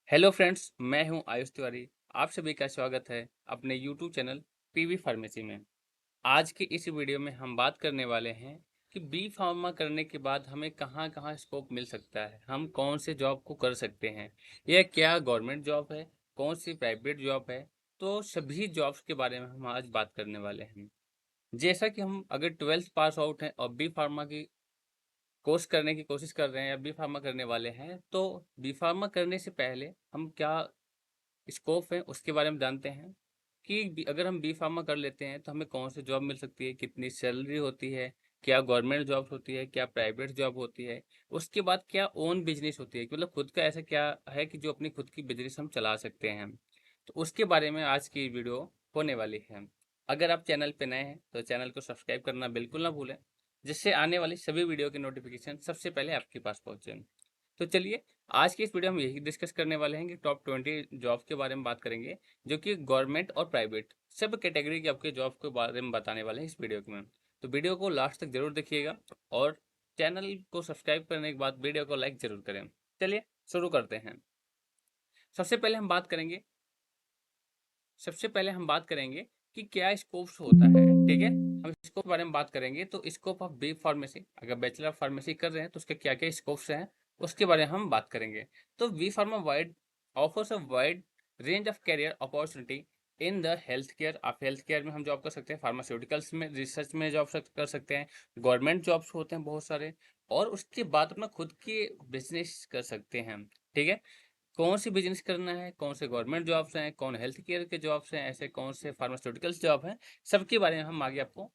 Hello friends, मैं हूं आयुष तिवारी। आप सभी का स्वागत है अपने यूट्यूब चैनल पीवी फार्मेसी में। आज की इस वीडियो में हम बात करने वाले हैं कि बी फार्मा करने के बाद हमें कहां कहां स्कोप मिल सकता है, हम कौन से जॉब को कर सकते हैं, यह क्या गवर्नमेंट जॉब है, कौन सी प्राइवेट जॉब है। तो सभी जॉब्स के बारे में हम आज बात करने वाले हैं। जैसा कि हम अगर 12th पास आउट हैं और बी फार्मा की कोर्स करने की कोशिश कर रहे हैं या बी फार्मा करने वाले हैं, तो बी फार्मा करने से पहले हम क्या स्कोप है उसके बारे में जानते हैं कि अगर हम बी फार्मा कर लेते हैं तो हमें कौन सी जॉब मिल सकती है, कितनी सैलरी होती है, क्या गवर्नमेंट जॉब होती है, क्या प्राइवेट जॉब होती है। उसके बाद क्या ओन बिजनेस होती है, मतलब खुद का ऐसा क्या है कि जो अपनी खुद की बिजनेस हम चला सकते हैं। तो उसके बारे में आज की वीडियो होने वाली है। अगर आप चैनल पे नए हैं तो चैनल को सब्सक्राइब करना बिल्कुल ना भूलें, जिससे आने वाली सभी वीडियो की नोटिफिकेशन सबसे पहले आपके पास पहुंचे। तो चलिए, आज की इस वीडियो में यही डिस्कस करने वाले हैं कि टॉप 20 जॉब के बारे में बात करेंगे, जो कि गवर्नमेंट और प्राइवेट सब कैटेगरी के आपके जॉब के बारे में बताने वाले हैं इस वीडियो में। तो वीडियो को लास्ट तक जरूर देखिएगा और चैनल को सब्सक्राइब करने के बाद वीडियो को लाइक जरूर करें। चलिए शुरू करते हैं। सबसे पहले हम बात करेंगे सबसे पहले हम बात करेंगे कि क्या स्कोप्स होता है। ठीक है, हम स्कोप के बारे में बात करेंगे। तो स्कोप ऑफ बी फार्मेसी, अगर बैचलर ऑफ फार्मेसी कर रहे हैं तो उसके क्या क्या स्कोप्स हैं उसके बारे में हम बात करेंगे। तो B pharma wide offers a wide range of career opportunity in the health care. आप हेल्थ केयर में हम जॉब कर सकते हैं, फार्मास्यूटिकल्स में, रिसर्च में जॉब कर सकते हैं, गवर्नमेंट जॉब्स होते हैं बहुत सारे, और उसके बाद अपना खुद की बिजनेस कर सकते हैं। ठीक है, कौन सी बिजनेस करना है, कौन से गवर्नमेंट जॉब्स हैं, कौन हेल्थ केयर के जॉब्स हैं, ऐसे कौन से फार्मास्यूटिकल्स जॉब हैं, सबके बारे में हम आगे आपको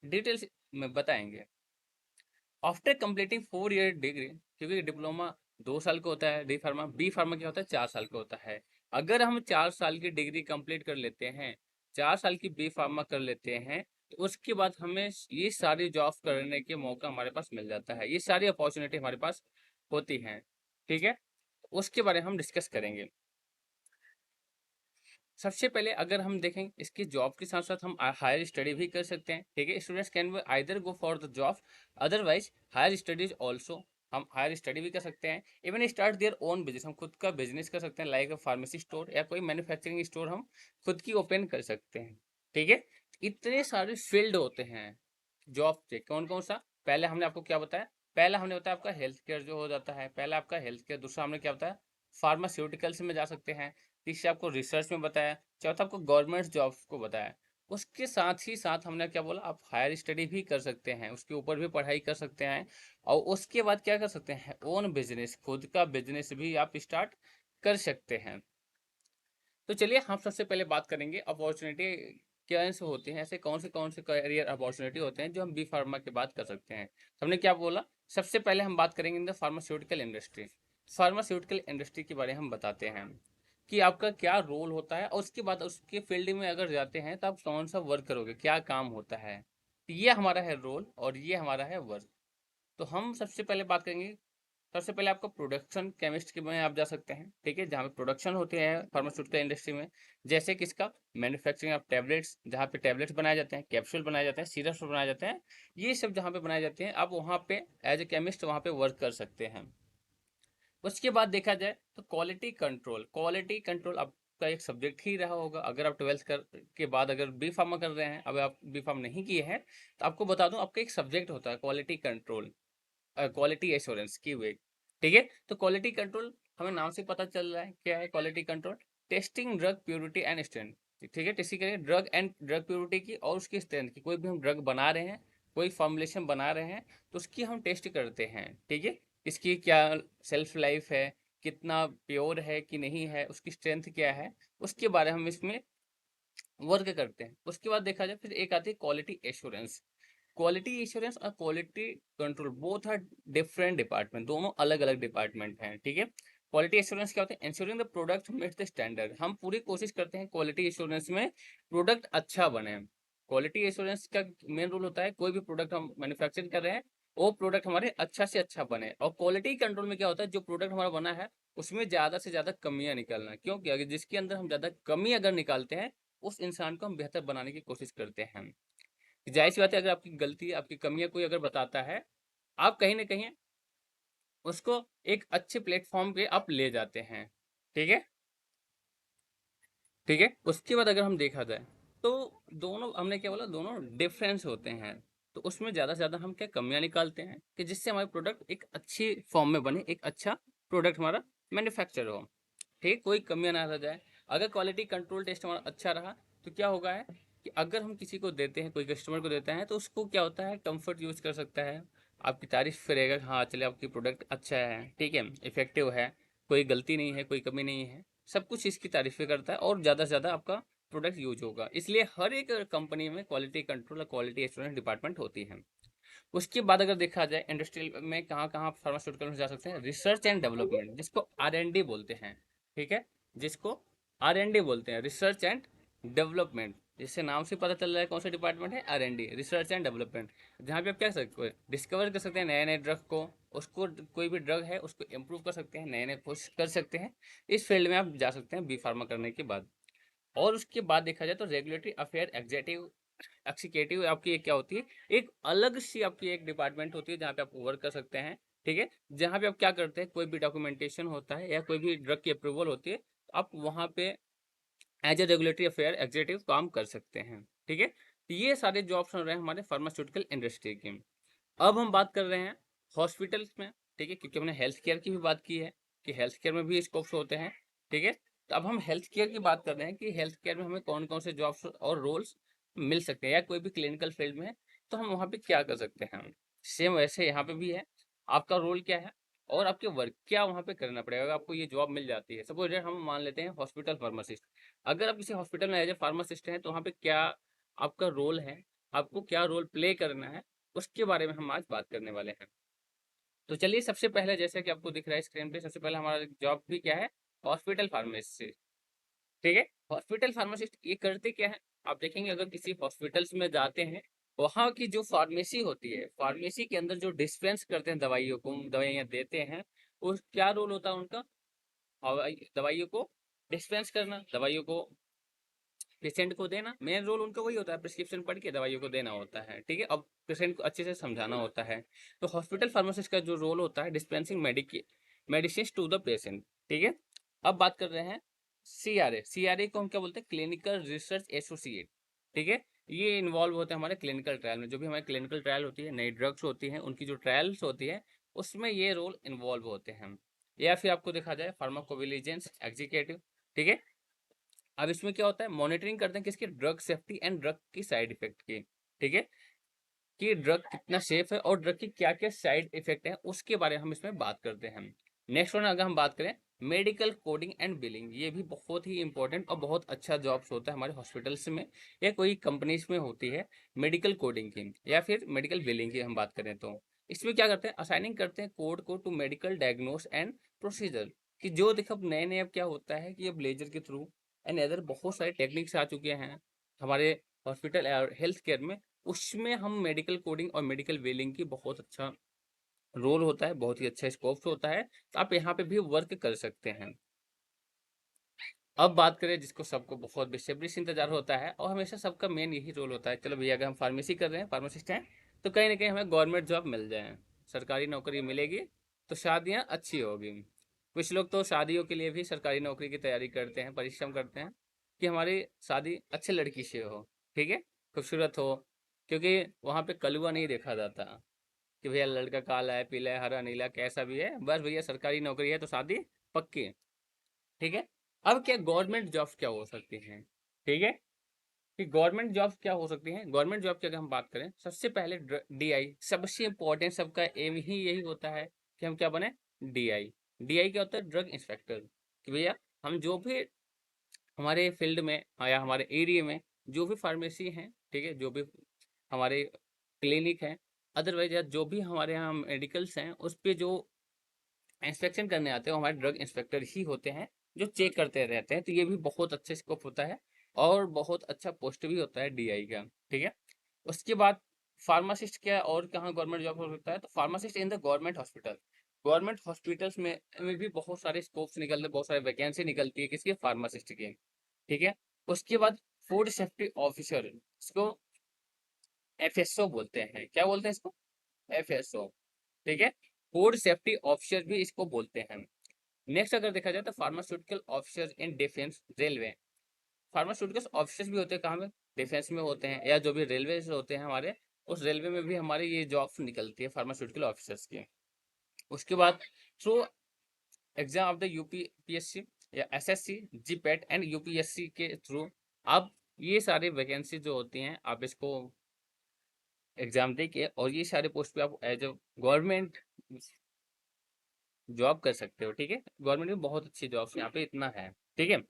डिटेल्स में बताएंगे। आफ्टर कंप्लीटिंग 4 ईयर डिग्री, क्योंकि डिप्लोमा 2 साल का होता है, डी फार्मा, बी फार्मा क्या होता है 4 साल का होता है। अगर हम 4 साल की डिग्री कंप्लीट कर लेते हैं, 4 साल की बी फार्मा कर लेते हैं, तो उसके बाद हमें ये सारी जॉब करने के मौका हमारे पास मिल जाता है, ये सारी अपॉर्चुनिटी हमारे पास होती हैं। ठीक है, उसके बारे में हम डिस्कस करेंगे। सबसे पहले अगर हम देखें, इसकी जॉब के साथ साथ हम हायर स्टडी भी कर सकते हैं। ठीक है, students can either go for the job, otherwise higher studies also. हम हायर स्टडी भी कर सकते हैं, even start their own business, हम खुद का बिजनेस कर सकते हैं, लाइक फार्मेसी स्टोर या कोई मैन्युफैक्चरिंग स्टोर हम खुद की ओपन कर सकते हैं। ठीक है, इतने सारे फील्ड होते हैं जॉब के। कौन कौन सा, पहले हमने आपको क्या बताया, पहला हमने बताया आपका हेल्थ केयर जो हो जाता है, पहला आपका हेल्थ केयर, दूसरा हमने क्या बताया फार्मास्यूटिकल्स में जा सकते हैं, तीसरा आपको रिसर्च में बताया, चौथा आपको गवर्नमेंट जॉब्स को बताया। उसके साथ ही साथ हमने क्या बोला, आप हायर स्टडी भी कर सकते हैं, उसके ऊपर भी पढ़ाई कर सकते हैं, और उसके बाद क्या कर सकते हैं, ओन बिजनेस, खुद का बिजनेस भी आप स्टार्ट कर सकते हैं। तो चलिए हम सबसे पहले बात करेंगे अपॉर्चुनिटी क्या से होती हैं, ऐसे कौन से करियर अपॉर्चुनिटी होते हैं जो हम बी फार्मा के बाद कर सकते हैं। तो हमने क्या बोला, सबसे पहले हम बात करेंगे in the pharmaceutical industry. Pharmaceutical industry के बारे में हम बताते हैं कि आपका क्या रोल होता है, और उसके बाद उसके फील्ड में अगर जाते हैं तो आप कौन सा वर्क करोगे, क्या काम होता है। तो ये हमारा है रोल और ये हमारा है वर्क। तो हम सबसे पहले बात करेंगे, सबसे पहले आपको प्रोडक्शन केमिस्ट के में आप जा सकते हैं। ठीक है, जहाँ पे प्रोडक्शन होते हैं फार्मास्यूटिकल इंडस्ट्री में, जैसे किसका, मैन्युफैक्चरिंग ऑफ टैबलेट्स, जहाँ पे टैबलेट्स बनाए जाते हैं, कैप्सूल बनाए जाते हैं, सिरप्स बनाए जाते हैं, ये सब जहाँ पे बनाए जाते हैं, आप वहाँ पे एज ए केमिस्ट वहाँ पे वर्क कर सकते हैं। उसके बाद देखा जाए तो क्वालिटी कंट्रोल, क्वालिटी कंट्रोल आपका एक सब्जेक्ट ही रहा होगा अगर आप 12th कर के बाद अगर बी फार्मा कर रहे हैं, अब आप बी फार्म नहीं किए हैं तो आपको बता दूं आपका एक सब्जेक्ट होता है क्वालिटी कंट्रोल, क्वालिटी एश्योरेंस की वे। ठीक है, तो क्वालिटी कंट्रोल हमें नाम से पता चल रहा है क्या है quality control, testing drug purity and strength. ठीक है, टेस्टिंग करेंगे ड्रग प्योरिटी की और उसकी स्ट्रेंथ की, कोई भी हम ड्रग बना रहे हैं, कोई फॉर्मुलेशन बना रहे हैं तो उसकी हम टेस्ट करते हैं। ठीक है, इसकी क्या सेल्फ लाइफ है, कितना प्योर है कि नहीं है, उसकी स्ट्रेंथ क्या है, उसके बारे में हम इसमें वर्क करते हैं। उसके बाद देखा जाए फिर एक आती है क्वालिटी एश्योरेंस। क्वालिटी एश्योरेंस और quality control both are different department, दोनों अलग अलग डिपार्टमेंट हैं। ठीक है, क्वालिटी एश्योरेंस क्या होता है, ensuring the product meets the standard, हम पूरी कोशिश करते हैं क्वालिटी एश्योरेंस में प्रोडक्ट अच्छा बने। क्वालिटी एश्योरेंस का मेन रोल होता है कोई भी प्रोडक्ट हम मैन्युफैक्चरिंग कर रहे हैं वो प्रोडक्ट हमारे अच्छा से अच्छा बने, और क्वालिटी कंट्रोल में क्या होता है जो प्रोडक्ट हमारा बना है उसमें ज्यादा से ज्यादा कमियां निकालना, क्योंकि अगर जिसके अंदर हम ज्यादा कमी अगर निकालते हैं उस इंसान को हम बेहतर बनाने की कोशिश करते हैं। जाहिर सी बात है, अगर आपकी गलती आपकी कमियां कोई अगर बताता है, आप कहीं ना कहीं उसको एक अच्छे प्लेटफॉर्म पे आप ले जाते हैं। ठीक है, ठीक है। उसके बाद अगर हम देखा जाए तो दोनों, हमने क्या बोला, दोनों डिफरेंस होते हैं। तो उसमें ज़्यादा से ज़्यादा हम क्या कमियां निकालते हैं कि जिससे हमारे प्रोडक्ट एक अच्छी फॉर्म में बने, एक अच्छा प्रोडक्ट हमारा मैन्युफैक्चर हो, ठीक है, कोई कमियां ना रह जाए। अगर क्वालिटी कंट्रोल टेस्ट हमारा अच्छा रहा तो क्या होगा है कि अगर हम किसी को देते हैं, कोई कस्टमर को देते हैं, तो उसको क्या होता है, कंफर्ट यूज कर सकता है, आपकी तारीफ करेगा, हाँ चलिए आपकी प्रोडक्ट अच्छा है, ठीक है, इफेक्टिव है, कोई गलती नहीं है, कोई कमी नहीं है, सब कुछ इसकी तारीफें करता है और ज़्यादा से ज़्यादा आपका प्रोडक्ट यूज होगा। इसलिए हर एक कंपनी में क्वालिटी कंट्रोल और क्वालिटी एश्योरेंस डिपार्टमेंट होती है। उसके बाद अगर देखा जाए इंडस्ट्रियल में कहाँ कहाँ फार्मास्यूटिकल में जा सकते हैं, रिसर्च एंड डेवलपमेंट, जिसको R&D बोलते हैं, ठीक है, जिसको R&D बोलते हैं, रिसर्च एंड डेवलपमेंट, जिससे नाम से पता चल रहा है कौन सा डिपार्टमेंट है, R&D, रिसर्च एंड डेवलपमेंट, जहाँ पे आप क्या कर सकते हो, डिस्कवर कर सकते हैं नए नए ड्रग को, उसको कोई भी ड्रग है उसको इम्प्रूव कर सकते हैं, नए नए खोज कर सकते हैं। इस फील्ड में आप जा सकते हैं बी फार्मा करने के बाद। और उसके बाद देखा जाए तो रेगुलेटरी अफेयर एग्जीक्यूटिव, एक्सिक्यूटिव आपकी एक क्या होती है, एक अलग सी आपकी एक डिपार्टमेंट होती है जहाँ पे आप वर्क कर सकते हैं, ठीक है, जहाँ पे आप क्या करते हैं, कोई भी डॉक्यूमेंटेशन होता है या कोई भी ड्रग की अप्रूवल होती है, तो आप वहाँ पे as a regulatory affair executive काम कर सकते हैं, ठीक है। तो ये सारे जॉब्स हो रहे हैं हमारे फार्मास्यूटिकल इंडस्ट्री के। अब हम बात कर रहे हैं हॉस्पिटल्स में, ठीक है, क्योंकि हमने हेल्थ केयर की भी बात की है कि हेल्थ केयर में भी स्कोप्स होते हैं, ठीक है। तो अब हम हेल्थ केयर की बात कर रहे हैं कि हेल्थ केयर में हमें कौन कौन से जॉब्स और रोल्स मिल सकते हैं, या कोई भी क्लिनिकल फील्ड में है तो हम वहाँ पे क्या कर सकते हैं। सेम वैसे यहाँ पे भी है, आपका रोल क्या है और आपके वर्क क्या वहाँ पे करना पड़ेगा अगर आपको ये जॉब मिल जाती है। सपोज हम मान लेते हैं हॉस्पिटल फार्मासिस्ट, अगर आप किसी हॉस्पिटल में एज ए फार्मासिस्ट हैं तो वहाँ पे क्या आपका रोल है, आपको क्या रोल प्ले करना है, उसके बारे में हम आज बात करने वाले हैं। तो चलिए, सबसे पहले जैसे कि आपको दिख रहा है स्क्रीन पे, सबसे पहले हमारा जॉब भी क्या है, हॉस्पिटल फार्मेसिस्ट, ठीक है। हॉस्पिटल फार्मासिस्ट ये करते क्या है, आप देखेंगे अगर किसी हॉस्पिटल्स में जाते हैं, वहाँ की जो फार्मेसी होती है, फार्मेसी के अंदर जो डिस्पेंस करते हैं दवाइयों को, दवाइयाँ देते हैं, उस क्या रोल होता है उनका, दवाइयों को डिस्पेंस करना, दवाइयों को पेशेंट को देना, मेन रोल उनका वही होता है, प्रिस्क्रिप्शन पढ़ के दवाइयों को देना होता है, ठीक है। अब पेशेंट को अच्छे से समझाना होता है। तो हॉस्पिटल फार्मासिस्ट का जो रोल होता है, dispensing medicine to the patient, ठीक है। अब बात कर रहे हैं CRA। CRA को हम क्या बोलते हैं, क्लिनिकल रिसर्च एसोसिएट, ठीक है। ये इन्वॉल्व होते हैं हमारे क्लिनिकल ट्रायल में, जो भी हमारी क्लिनिकल ट्रायल होती है, नई ड्रग्स होती हैं, उनकी जो ट्रायल्स होती है, उसमें ये रोल इन्वॉल्व होते हैं। या फिर आपको देखा जाए फार्माकोविजिलेंस एग्जीक्यूटिव, ठीक है। अब इसमें क्या होता है, मॉनिटरिंग करते हैं किसकी, ड्रग सेफ्टी एंड ड्रग की साइड इफेक्ट की, ठीक है, कि ड्रग कितना सेफ है और ड्रग की क्या क्या साइड इफेक्ट है, उसके बारे में हम इसमें बात करते हैं। नेक्स्ट वन अगर हम बात करें, मेडिकल कोडिंग एंड बिलिंग, ये भी बहुत ही इंपॉर्टेंट और बहुत अच्छा जॉब्स होता है हमारे हॉस्पिटल्स में या कोई कंपनीज में होती है, मेडिकल कोडिंग की या फिर मेडिकल बिलिंग की हम बात करें तो इसमें क्या करते हैं, असाइनिंग करते हैं कोड को to medical diagnose and procedure, कि जो देखो अब नए नए अब क्या होता है कि अब लेजर के थ्रू एंड अदर बहुत सारे टेक्निक्स आ चुके हैं हमारे हॉस्पिटल और हेल्थ केयर में, उसमें हम मेडिकल कोडिंग और मेडिकल बिलिंग की बहुत अच्छा रोल होता है, बहुत ही अच्छा स्कोप होता है, तो आप यहाँ पे भी वर्क कर सकते हैं। अब बात करें जिसको सबको बहुत बेसब्री से इंतजार होता है और हमेशा सबका मेन यही रोल होता है, चलो भैया अगर हम फार्मेसी कर रहे हैं, फार्मासिस्ट हैं, तो कहीं ना कहीं हमें गवर्नमेंट जॉब मिल जाए, सरकारी नौकरी मिलेगी तो शादियाँ अच्छी होगी। कुछ लोग तो शादियों के लिए भी सरकारी नौकरी की तैयारी करते हैं, परिश्रम करते हैं कि हमारी शादी अच्छे लड़की से हो, ठीक है, खूबसूरत हो, क्योंकि वहाँ पे कलुआ नहीं देखा जाता कि भैया लड़का काला है, पीला है, हरा नीला कैसा भी है, बस भैया सरकारी नौकरी है तो शादी पक्की, ठीक है। अब क्या गवर्नमेंट जॉब्स क्या हो सकती हैं, ठीक है, कि गवर्नमेंट जॉब्स क्या हो सकती हैं, गवर्नमेंट जॉब की अगर हम बात करें, सबसे पहले DI, सबसे इंपॉर्टेंट, सबका एम ही यही होता है कि हम क्या बने, DI। DI क्या होता है, ड्रग इंस्पेक्टर, कि भैया हम जो भी हमारे फील्ड में या हमारे एरिया में जो भी फार्मेसी हैं, ठीक है, जो भी हमारे क्लिनिक हैं, अदरवाइज या जो भी हमारे यहाँ मेडिकल्स हैं, उस पे जो इंस्पेक्शन करने आते हैं वो हमारे ड्रग इंस्पेक्टर ही होते हैं, जो चेक करते रहते हैं। तो ये भी बहुत अच्छा स्कोप होता है और बहुत अच्छा पोस्ट भी होता है DI का, ठीक है। उसके बाद फार्मासिस्ट क्या और कहाँ गवर्नमेंट जॉब हो सकता है, तो pharmacist in the government hospital, government hospitals में भी बहुत सारे स्कोप्स निकलते हैं, बहुत सारे वैकेंसी निकलती है किसकी, फार्मासिस्ट की, ठीक है। उसके बाद फूड सेफ्टी ऑफिसर, इसको FSO बोलते हैं, क्या बोलते हैं इसको, FSO, ठीक है, फूड सेफ्टी ऑफिसर भी इसको बोलते हैं। नेक्स्ट अगर देखा जाए तो pharmaceutical officers in defence railway. Pharmaceuticals officers भी होते हैं कहाँ में, डिफेंस में होते हैं, या जो भी रेलवे होते हैं हमारे, उस रेलवे में भी हमारे ये जॉब निकलती है फार्मास्यूटिकल ऑफिसर्स की। उसके बाद through exam of the UPPSC या एसएससी, जीपैट एंड यूपीएससी के थ्रू आप ये सारे वैकेंसी जो होती हैं आप इसको एग्जाम दे के और ये सारे पोस्ट पे आप एज अ गवर्नमेंट जॉब कर सकते हो। ठीक है, गवर्नमेंट में बहुत अच्छी जॉब्स यहाँ पे इतना है। ठीक है,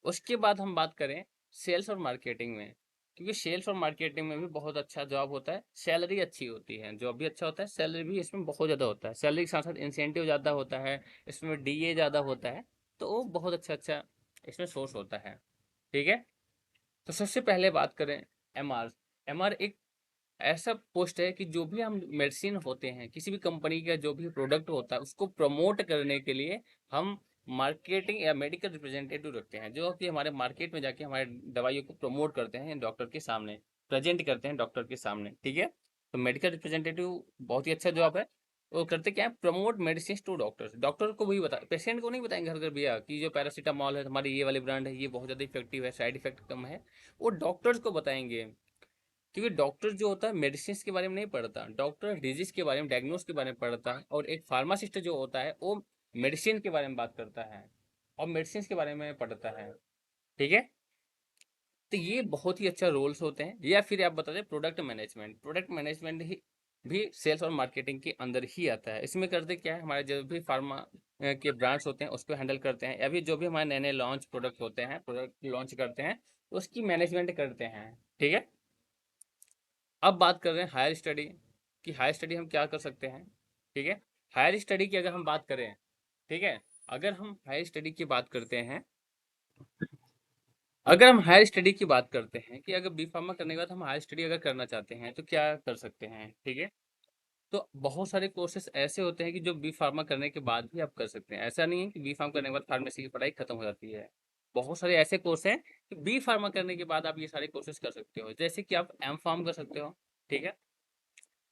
उसके बाद हम बात करें सेल्स और मार्केटिंग में, क्योंकि सेल्स और मार्केटिंग में भी बहुत अच्छा जॉब होता है, सैलरी अच्छी होती है, जॉब भी अच्छा होता है, सैलरी भी इसमें बहुत ज़्यादा होता है, सैलरी के साथ साथ इंसेंटिव ज़्यादा होता है, इसमें डीए ज़्यादा होता है, तो वो बहुत अच्छा अच्छा इसमें सोर्स होता है। ठीक है, तो सबसे पहले बात करें एमआर। एमआर एक ऐसा पोस्ट है कि जो भी हम मेडिसिन होते हैं, किसी भी कंपनी का जो भी प्रोडक्ट होता है उसको प्रमोट करने के लिए हम मार्केटिंग या मेडिकल रिप्रेजेंटेटिव रखते हैं, जो कि हमारे मार्केट में जाके हमारे दवाइयों को प्रमोट करते हैं डॉक्टर के सामने, प्रेजेंट करते हैं डॉक्टर के सामने। ठीक है, तो मेडिकल रिप्रेजेंटेटिव बहुत ही अच्छा जॉब है। वो करते क्या है, promote medicine to doctors, doctor को भी बता, पेशेंट को नहीं बताएंगे घर घर भैया कि जो पैरासीटामॉल है हमारी ये वाली ब्रांड है, ये बहुत ज़्यादा इफेक्टिव है, साइड इफेक्ट कम है, वो डॉक्टर्स को बताएंगे। क्योंकि डॉक्टर जो होता है मेडिसिन के बारे में नहीं पढ़ता, डॉक्टर डिजीज के बारे में, डायग्नोस के बारे में पढ़ता है, और एक फार्मासिस्ट जो होता है वो मेडिसिन के बारे में बात करता है और मेडिसिन के बारे में पढ़ता है। ठीक है, तो ये बहुत ही अच्छा रोल्स होते हैं। या फिर आप बता दें प्रोडक्ट मैनेजमेंट, प्रोडक्ट मैनेजमेंट ही भी सेल्स और मार्केटिंग के अंदर ही आता है। इसमें करते क्या है, हमारे जो भी फार्मा के ब्रांड्स होते हैं उसको हैंडल करते हैं, या फिर जो भी हमारे नए नए लॉन्च प्रोडक्ट होते हैं, प्रोडक्ट लॉन्च करते हैं, उसकी मैनेजमेंट करते हैं। ठीक है, अब बात कर रहे हैं हायर स्टडी कि हायर स्टडी हम क्या कर सकते हैं। ठीक है, हायर स्टडी की अगर हम बात करें, ठीक है, अगर हम हायर स्टडी की बात करते हैं, अगर हम हायर स्टडी की बात करते हैं कि अगर बी फार्मा करने के बाद हम हायर स्टडी अगर करना चाहते हैं तो क्या कर सकते हैं। ठीक है, तो बहुत सारे कोर्सेस ऐसे होते हैं कि जो बी फार्मा करने के बाद भी आप कर सकते हैं। ऐसा नहीं है कि बी फार्म करने के बाद फार्मेसी की पढ़ाई खत्म हो जाती है। बहुत सारे ऐसे कोर्स हैं कि बी फार्मा करने के बाद आप ये सारे कोर्सेज कर सकते हो, जैसे कि आप एम फार्म कर सकते हो। ठीक है,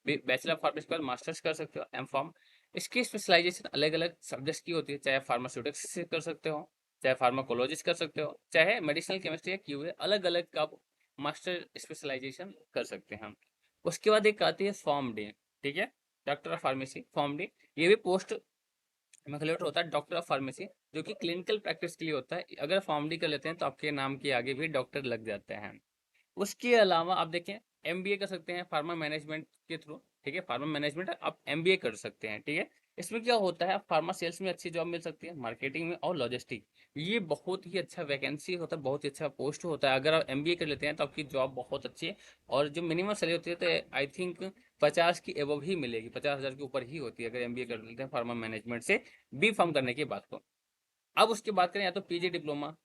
बैचलर ऑफ फार्मेसी के बाद मास्टर्स कर सकते हो, एम फार्म। इसकी स्पेशलाइजेशन अलग अलग सब्जेक्ट्स की होती है, चाहे फार्मास्यूटिक्स से कर सकते हो, चाहे फार्माकोलॉजिस्ट कर सकते हो, चाहे मेडिसिनल केमिस्ट्री या क्यूए, अलग अलग का आप मास्टर स्पेशलाइजेशन कर सकते हैं। उसके बाद एक आती है फॉर्म डी। ठीक है, doctor of pharmacy form D, ये भी पोस्ट मैकुलेटर होता है डॉक्टर ऑफ फार्मेसी, जो कि क्लिनिकल प्रैक्टिस के लिए होता है। अगर फॉर्म डी कर लेते हैं तो आपके नाम के आगे भी डॉक्टर लग जाते हैं। उसके अलावा आप देखें एमबीए कर सकते हैं फार्मा मैनेजमेंट के थ्रू। ठीक है, फार्मा मैनेजमेंट आप एमबीए कर सकते हैं। ठीक है, इसमें क्या होता है, फार्मा सेल्स में अच्छी जॉब मिल सकती है, मार्केटिंग में और लॉजिस्टिक, ये बहुत ही अच्छा वैकेंसी होता है, बहुत ही अच्छा पोस्ट होता है। अगर आप एमबीए कर लेते हैं तो आपकी जॉब बहुत अच्छी है, और जो मिनिमम सैलरी होती है तो आई थिंक 50 की एबव ही मिलेगी, 50,000 के ऊपर ही होती है अगर एमबीए कर लेते हैं फार्मा मैनेजमेंट से बी फार्म करने के बाद। तो अब उसके बात करें, या तो पीजी डिप्लोमा,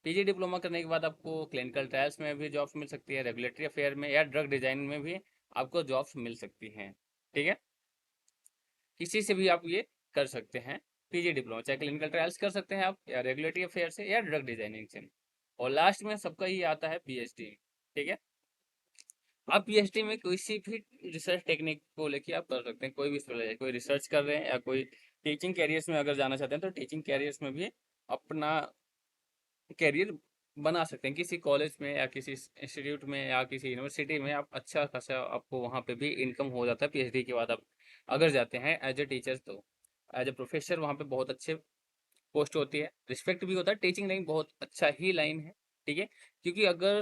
पीजी डिप्लोमा करने के बाद आपको क्लिनिकल ट्रायल्स में भी जॉब्स मिल सकती है, रेगुलेटरी अफेयर में या ड्रग डिजाइन में भी आपको जॉब्स मिल सकती हैं। ठीक है, किसी से भी आप ये कर सकते हैं पीजी डिप्लोमा, चाहे क्लिनिकल ट्रायल्स कर सकते हैं आप, या रेगुलेटरी अफेयर से, या ड्रग डिजाइनिंग से। और लास्ट में सबका ये आता है पीएचडी। ठीक है, आप पीएचडी में किसी भी रिसर्च टेक्निक को लेके आप कर सकते हैं, कोई भी कोई रिसर्च कर रहे हैं या कोई टीचिंग कैरियर्स में अगर जाना चाहते हैं तो टीचिंग कैरियर्स में भी अपना कैरियर बना सकते हैं। किसी कॉलेज में या किसी इंस्टीट्यूट में या किसी यूनिवर्सिटी में आप अच्छा खासा आपको वहाँ पे भी इनकम हो जाता है पीएचडी के बाद। आप अगर जाते हैं एज ए टीचर तो एज ए प्रोफेसर वहाँ पे बहुत अच्छे पोस्ट होती है, रिस्पेक्ट भी होता है, टीचिंग लाइन बहुत अच्छा ही लाइन है। ठीक है, क्योंकि अगर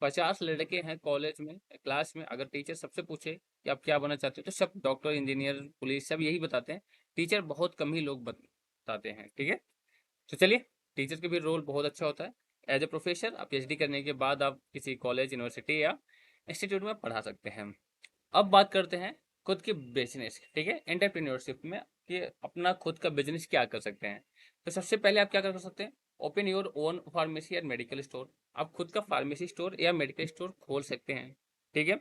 50 लड़के हैं कॉलेज में, क्लास में, अगर टीचर सबसे पूछे कि आप क्या बनना चाहते हो तो सब डॉक्टर, इंजीनियर, पुलिस सब यही बताते हैं, टीचर बहुत कम ही लोग बताते हैं। ठीक है, तो चलिए, टीचर का भी रोल बहुत अच्छा होता है। एज ए प्रोफेसर आप पीएचडी करने के बाद आप किसी कॉलेज, यूनिवर्सिटी या इंस्टीट्यूट में पढ़ा सकते हैं। अब बात करते हैं खुद की बिजनेस। ठीक है, एंटरप्रेन्योरशिप में कि अपना खुद का बिजनेस क्या कर सकते हैं। तो सबसे पहले आप क्या कर सकते हैं, ओपन योर ओन फार्मेसी या मेडिकल स्टोर, आप खुद का फार्मेसी स्टोर या मेडिकल स्टोर खोल सकते हैं। ठीक है,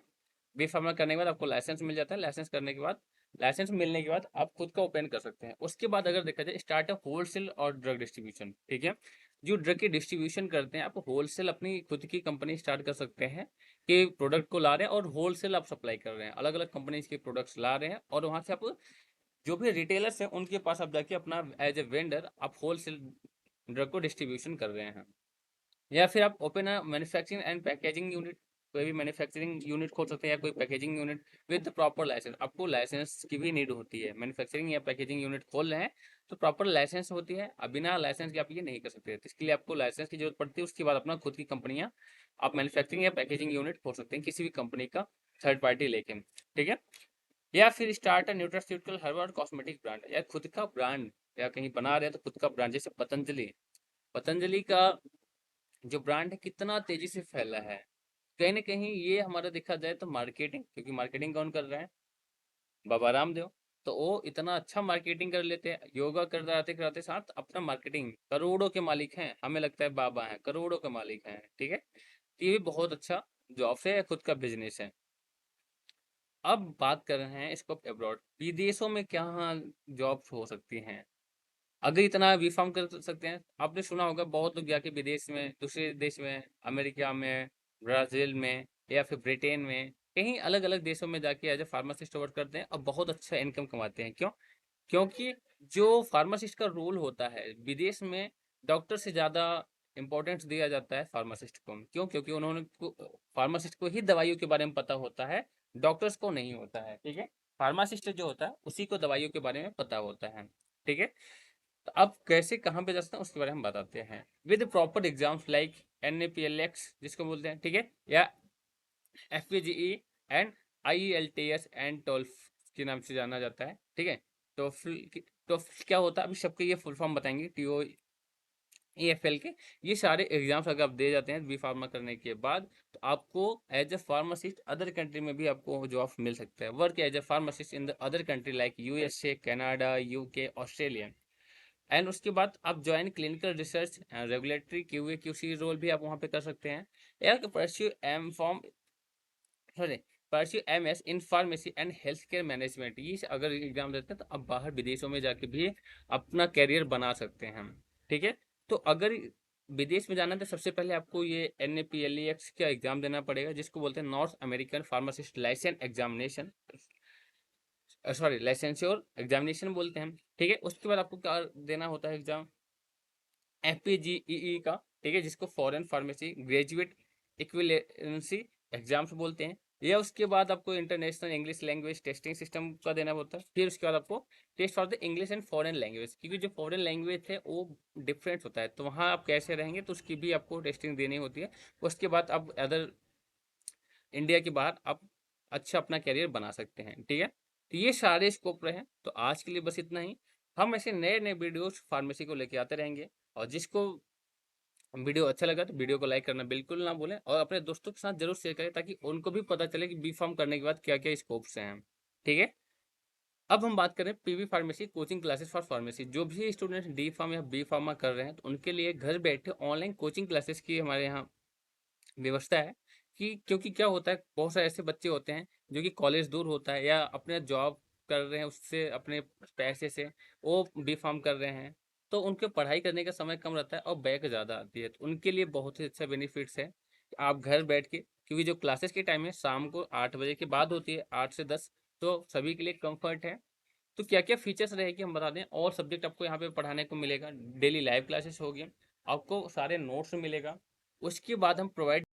बी फार्मा करने के बाद आपको लाइसेंस मिल जाता है, लाइसेंस करने के बाद, लाइसेंस मिलने के बाद आप खुद का ओपन कर सकते हैं। उसके बाद अगर देखा जाए स्टार्ट अप होलसेल और ड्रग डिस्ट्रीब्यूशन। ठीक है, जो ड्रग की डिस्ट्रीब्यूशन करते हैं आप होलसेल अपनी खुद की कंपनी स्टार्ट कर सकते हैं, कि प्रोडक्ट को ला रहे हैं और होलसेल आप सप्लाई कर रहे हैं, अलग अलग कंपनीज के प्रोडक्ट्स ला रहे हैं और वहां से आप जो भी रिटेलर्स हैं उनके पास आप जाके अपना एज ए वेंडर आप होलसेल ड्रग को डिस्ट्रीब्यूशन कर रहे हैं। या फिर आप open a manufacturing and packaging unit, कोई भी मैन्युफैक्चरिंग यूनिट खोल सकते हैं या कोई packaging unit with proper licence. आपको लाइसेंस की भी नीड होती है, मैन्युफैक्चरिंग या पैकेजिंग यूनिट खोल रहे हैं तो प्रॉपर लाइसेंस होती है। अब बिना लाइसेंस के आप ये नहीं कर सकते, तो इसके लिए आपको लाइसेंस की जरूरत पड़ती है। उसके बाद अपना खुद की कंपनियां आप मैन्युफैक्चरिंग या पैकेजिंग यूनिट खोल सकते हैं किसी भी कंपनी का थर्ड पार्टी लेके, ठीक है। या फिर स्टार्ट अ न्यूट्रास्यूटिकल हर्बल और कॉस्मेटिक ब्रांड, या खुद का ब्रांड या कहीं बना रहे हैं तो खुद का ब्रांड, जैसे पतंजलि। पतंजलि का जो ब्रांड है कितना तेजी से फैला है, कहीं ना कहीं ये हमारा देखा जाए तो मार्केटिंग, क्योंकि मार्केटिंग कौन कर रहे हैं, बाबा रामदेव। तो वो इतना अच्छा मार्केटिंग कर लेते हैं, योगा करते कराते साथ अपना मार्केटिंग, करोड़ों के मालिक हैं, हमें लगता है बाबा हैं, करोड़ों के मालिक हैं, ठीक है। तो ये भी बहुत अच्छा जॉब है, खुद का बिजनेस है। अब बात कर रहे हैं स्कोप अब्रॉड, विदेशों में क्या जॉब्स हो सकती हैं। अगर इतना बी फार्म कर सकते हैं, आपने सुना होगा बहुत लोग जाके विदेश में, दूसरे देश में, अमेरिका में, ब्राज़ील में या फिर ब्रिटेन में, कहीं अलग अलग देशों में जाके एज ए फार्मासिस्ट वर्क करते हैं और बहुत अच्छा इनकम कमाते हैं। क्यों? क्योंकि जो फार्मासिस्ट का रोल होता है विदेश में, डॉक्टर से ज़्यादा इम्पोर्टेंस दिया जाता है फार्मासिस्ट को। क्यों? क्योंकि उन्होंने फार्मासिस्ट को ही दवाइयों के बारे में पता होता है, डॉक्टर्स को नहीं होता है, ठीक है। फार्मासिस्ट जो होता है उसी को दवाइयों के बारे में पता होता है, ठीक है। तो अब कैसे कहाँ पे जा सकते हैं उसके बारे में बताते हैं। With proper exams like NAPLX जिसको बोलते हैं, ठीक है, या FPGE एंड IELTS एंड टोल्फ के नाम से जाना जाता है, ठीक है। टोफल टोफल क्या होता है, अभी सबके ये फुल फॉर्म बताएंगे, TOEFL के। ये सारे एग्जाम्स अगर आप दे जाते हैं बी फार्मा करने के बाद, तो आपको as a pharmacist other country में भी आपको जॉब मिल सकता है, work as a pharmacist in the other country like USA, Canada, UK, Australia. And उसके बाद आप join clinical research, regulatory QA QC role भी आप वहाँ पे कर सकते हैं। या pursue M pharm sorry pursue MS in pharmacy and health care management. ये अगर एग्जाम देते हैं तो आप बाहर विदेशों में जाके भी अपना कैरियर बना सकते हैं, ठीक है। तो अगर विदेश में जाना है तो सबसे पहले आपको ये NAPLEX का एग्जाम देना पड़ेगा, जिसको बोलते हैं North American pharmacist licence examination, sorry licensure examination बोलते हैं, ठीक है। उसके बाद आपको क्या देना होता है एग्जाम, FPGEE का, ठीक है, जिसको foreign pharmacy graduate equivalency exams बोलते हैं। या उसके बाद आपको international English language testing system का देना होता है। फिर उसके बाद आपको test for the English and foreign language, क्योंकि जो फॉरेन लैंग्वेज है वो डिफरेंट होता है, तो वहाँ आप कैसे रहेंगे तो उसकी भी आपको टेस्टिंग देनी होती है। उसके बाद आप अदर इंडिया के बाहर आप अच्छा अपना करियर बना सकते हैं, ठीक है। तो ये सारे स्कोप रहे हैं, तो आज के लिए बस इतना ही। हम ऐसे नए नए वीडियोस फार्मेसी को लेके आते रहेंगे, और जिसको वीडियो अच्छा लगा तो वीडियो को लाइक करना बिल्कुल ना भूलें, और अपने दोस्तों के साथ जरूर शेयर करें ताकि उनको भी पता चले कि बी फार्म करने के बाद क्या क्या स्कोप्स हैं, ठीक है। अब हम बात करें PV pharmacy coaching classes for pharmacy. जो भी स्टूडेंट D फार्म या बी फार्मा कर रहे हैं तो उनके लिए घर बैठे ऑनलाइन कोचिंग क्लासेस की हमारे यहाँ व्यवस्था है। कि क्योंकि क्या होता है, बहुत सारे ऐसे बच्चे होते हैं जो कि कॉलेज दूर होता है या अपने जॉब कर रहे हैं, उससे अपने पैसे से वो बी फार्म कर रहे हैं, तो उनके पढ़ाई करने का समय कम रहता है और बैक ज़्यादा आती है। तो उनके लिए बहुत ही अच्छा बेनिफिट्स है कि आप घर बैठ के, क्योंकि जो क्लासेस की टाइम है शाम को 8 बजे के बाद होती है, 8 से 10, तो सभी के लिए कम्फर्ट है। तो क्या क्या फीचर्स रहेगी हम बता दें, और सब्जेक्ट आपको यहाँ पे पढ़ाने को मिलेगा, डेली लाइव क्लासेस होगी, आपको सारे नोट्स मिलेगा। उसके बाद हम प्रोवाइड